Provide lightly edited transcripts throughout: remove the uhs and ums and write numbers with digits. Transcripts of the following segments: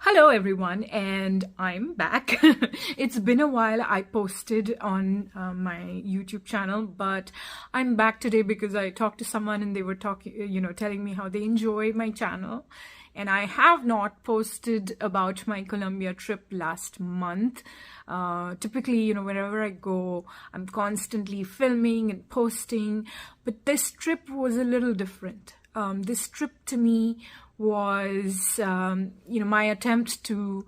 Hello everyone, and I'm back. It's been a while. I posted on my YouTube channel, but I'm back today because I talked to someone and they were telling me how they enjoy my channel. And I have not posted about my Colombia trip last month. Typically, wherever I go, I'm constantly filming and posting, but this trip was a little different. This trip to me was, my attempt to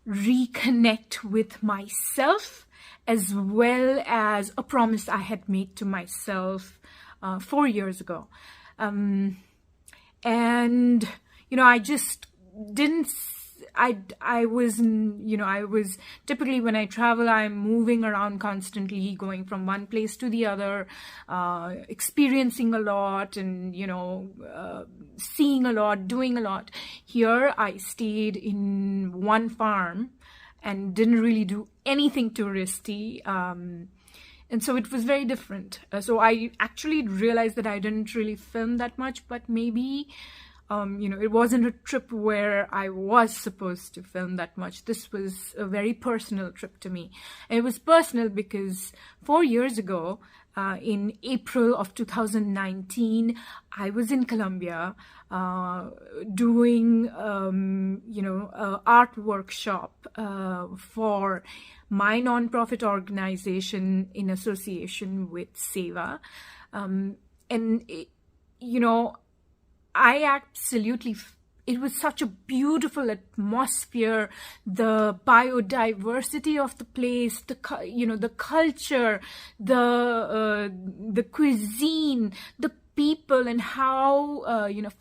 reconnect with myself, as well as a promise I had made to myself 4 years ago. I just didn't, I was typically, when I travel, I'm moving around constantly, going from one place to the other, experiencing a lot and, seeing a lot, doing a lot. Here, I stayed in one farm and didn't really do anything touristy. And so it was very different. So I actually realized that I didn't really film that much, but maybe it wasn't a trip where I was supposed to film that much. This was a very personal trip to me. And it was personal because 4 years ago, in April of 2019, I was in Colombia doing, an art workshop for my nonprofit organization in association with SEVA. It was such a beautiful atmosphere, the biodiversity of the place, the culture, the cuisine, the people, and how,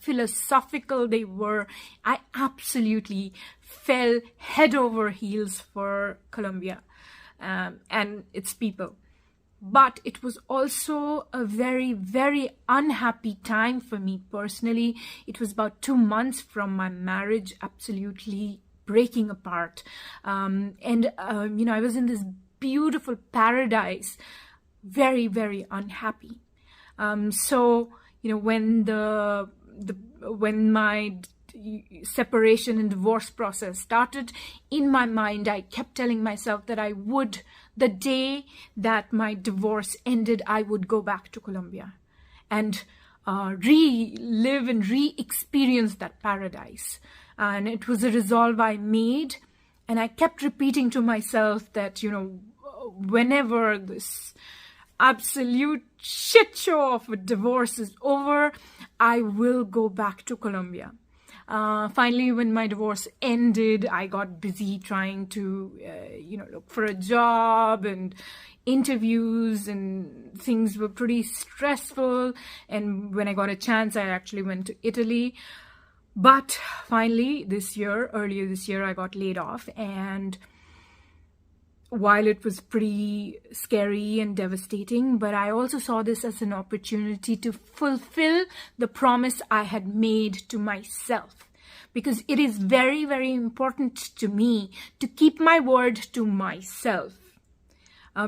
philosophical they were. I absolutely fell head over heels for Colombia and its people. But it was also a very, very unhappy time for me personally. It was about 2 months from my marriage absolutely breaking apart. I was in this beautiful paradise, very, very unhappy. When my separation and divorce process started, in my mind, I kept telling myself that the day that my divorce ended, I would go back to Colombia and relive and re-experience that paradise. And it was a resolve I made. And I kept repeating to myself that, whenever this absolute shit show of a divorce is over, I will go back to Colombia. Finally, when my divorce ended, I got busy trying to, look for a job, and interviews and things were pretty stressful. And when I got a chance, I actually went to Italy. But finally, earlier this year, I got laid off. And while it was pretty scary and devastating, but I also saw this as an opportunity to fulfill the promise I had made to myself. Because it is very, very important to me to keep my word to myself.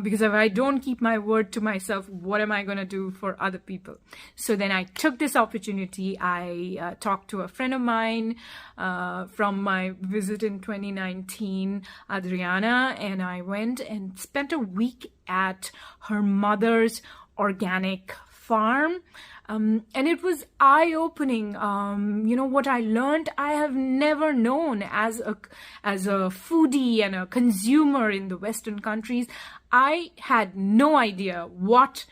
Because if I don't keep my word to myself, what am I going to do for other people? So then I took this opportunity. I talked to a friend of mine from my visit in 2019, Adriana, and I went and spent a week at her mother's organic farm. And it was eye-opening. What I learned, I have never known as a foodie and a consumer in the Western countries. I had no idea what,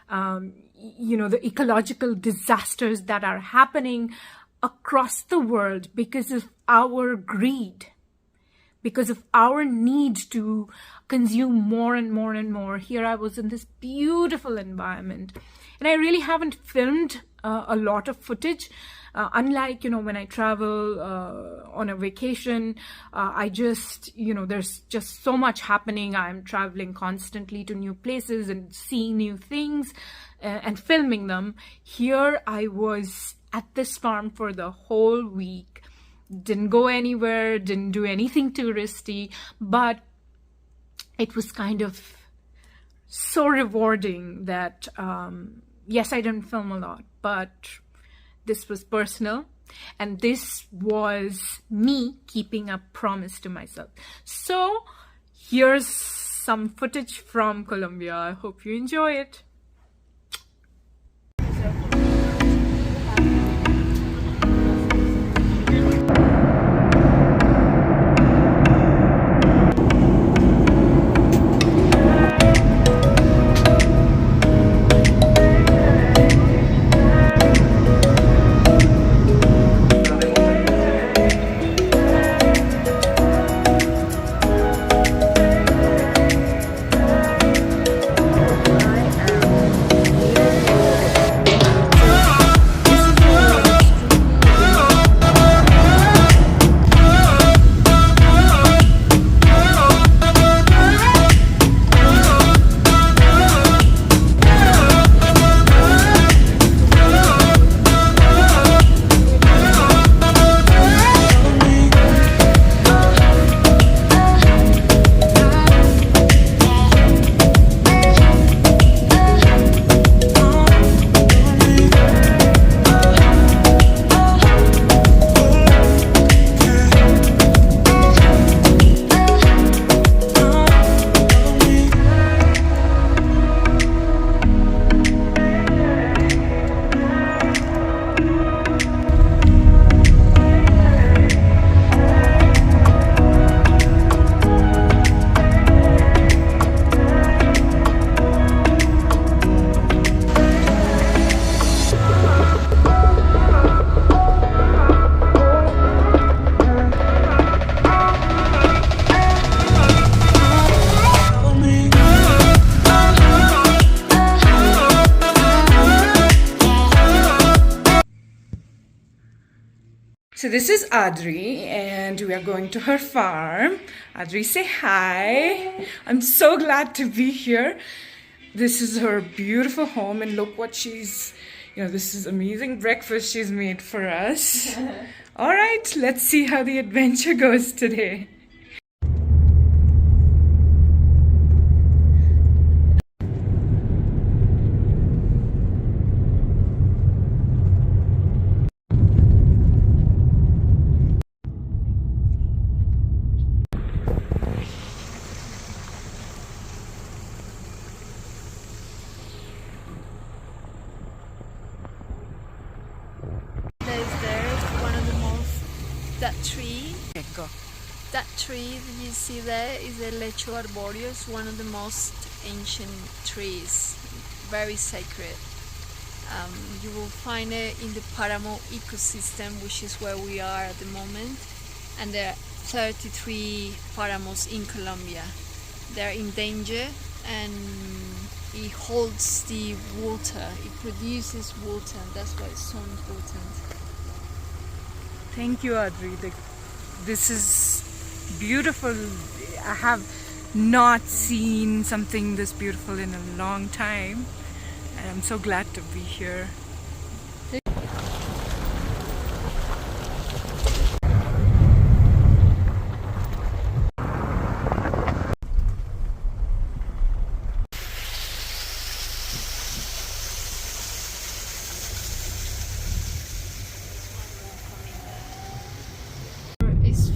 the ecological disasters that are happening across the world because of our greed, because of our need to consume more and more and more. Here I was in this beautiful environment. And I really haven't filmed a lot of footage. Unlike, when I travel on a vacation, there's just so much happening. I'm traveling constantly to new places and seeing new things and filming them. Here I was at this farm for the whole week. Didn't go anywhere, didn't do anything touristy, but it was kind of so rewarding that, yes, I didn't film a lot, but this was personal. And this was me keeping a promise to myself. So here's some footage from Colombia. I hope you enjoy it. So this is Adri and we are going to her farm. Adri, say hi. I'm so glad to be here. This is her beautiful home and look what she's, this is amazing breakfast she's made for us. All right, let's see how the adventure goes today. That tree that you see there is a Lecho arboreus, one of the most ancient trees, very sacred. You will find it in the Páramo ecosystem, which is where we are at the moment, and there are 33 páramos in Colombia. They're in danger and it holds the water, it produces water, and that's why it's so important. Thank you, Adri. This is beautiful. I have not seen something this beautiful in a long time and I'm so glad to be here.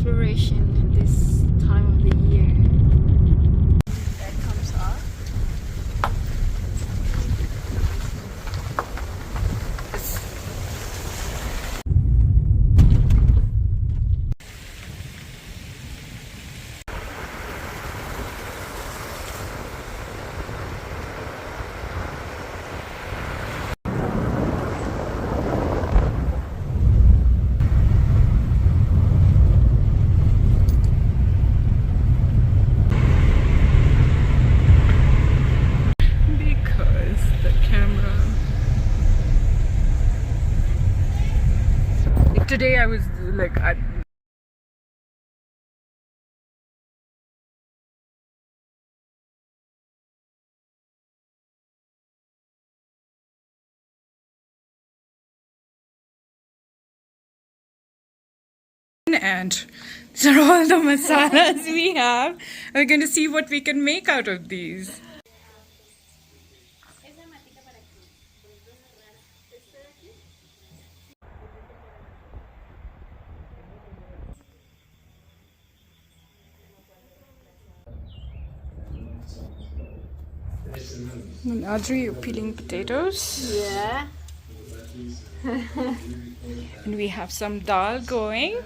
Flourishing in this time of the year. That comes up. Today I was like, and these are all the masalas we have. We're going to see what we can make out of these. And Audrey, you're peeling potatoes. Yeah. And we have some dal going.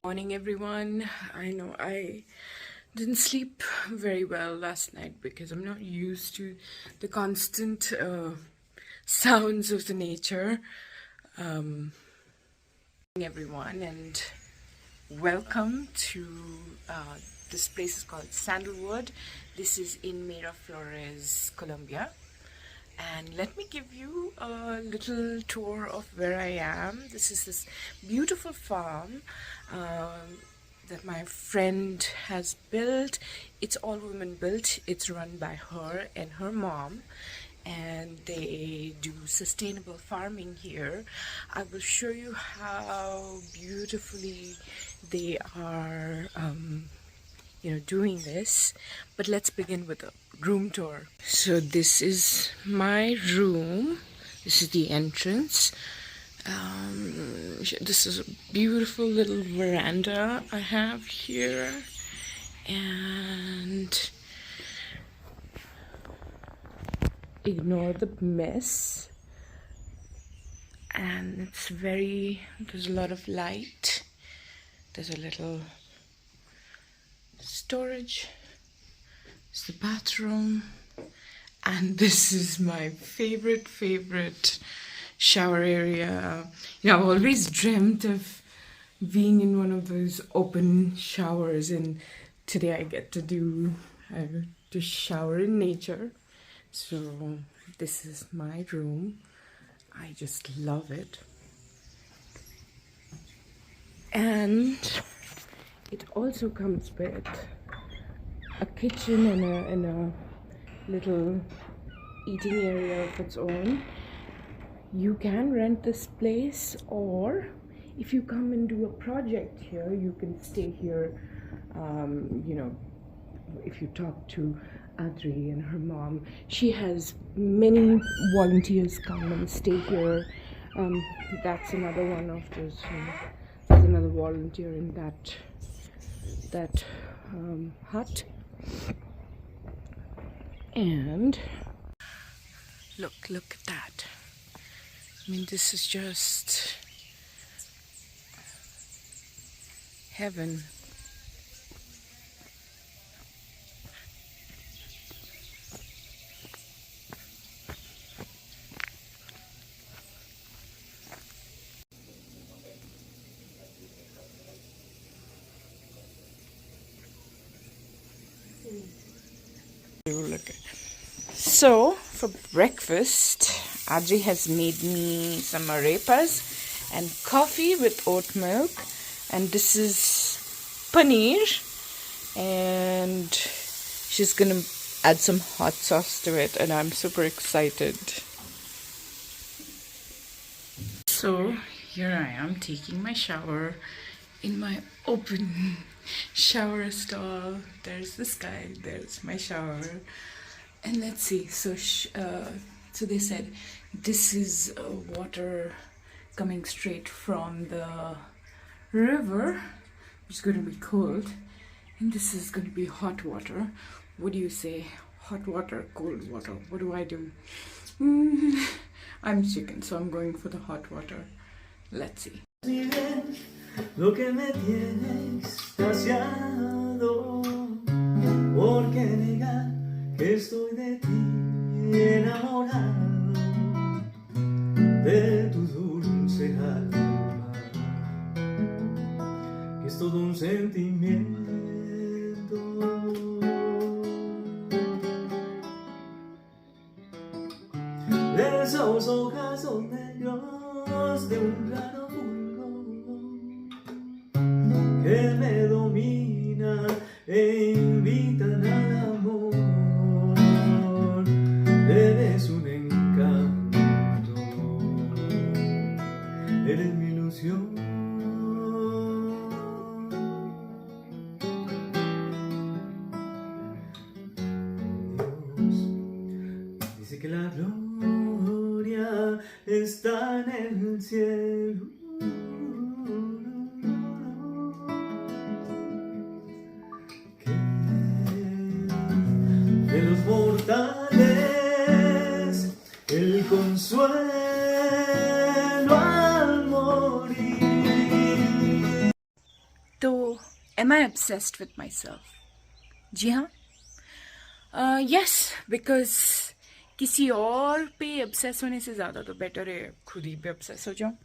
Morning, everyone. I know I didn't sleep very well last night because I'm not used to the constant sounds of the nature. Everyone, and welcome to this place is called Sandalwood. This is in Miraflores, Colombia. And let me give you a little tour of where I am. This is this beautiful farm that my friend has built. It's all women built. It's run by her and her mom, and they do sustainable farming here. I will show you how beautifully they are doing this, but let's begin with a room tour. So this is my room. This is the entrance. This is a beautiful little veranda I have here, and ignore the mess. And there's a lot of light. There's a little storage. It's the bathroom, and this is my favorite shower area. I've always dreamt of being in one of those open showers, and today I get to shower in nature. So this is my room. I just love it. And it also comes with a kitchen and a little eating area of its own. You can rent this place, or if you come and do a project here, you can stay here. If you talk to Adri and her mom, she has many volunteers come and stay here. That's another one of those. There's another volunteer in that hut. And look at that. I mean, this is just heaven. So for breakfast, Adri has made me some arepas and coffee with oat milk, and this is paneer, and she's gonna add some hot sauce to it, and I'm super excited. So here I am taking my shower in my open shower stall. There's the sky, there's my shower. And let's see, so So they said this is water coming straight from the river, which is going to be cold, and this is going to be hot water. What do you say? Hot water, cold water? What do I do? I'm chicken, so I'm going for the hot water. Let's see. Lo que me tiene extasiado, ¿por qué negar que estoy de ti enamorado, de tu dulce alma, que es todo un sentimiento? De esos ojazos negros de un claro que me dominan e invitan al amor. Eres un encanto, eres mi ilusión. Dios dice que la gloria está en el cielo. De los mortales el consuelo al morir. So, am I obsessed with myself? जी हाँ. Yes, because किसी और पे obsess होने से ज़्यादा तो better है खुद ही पे obsess हो जाऊँ.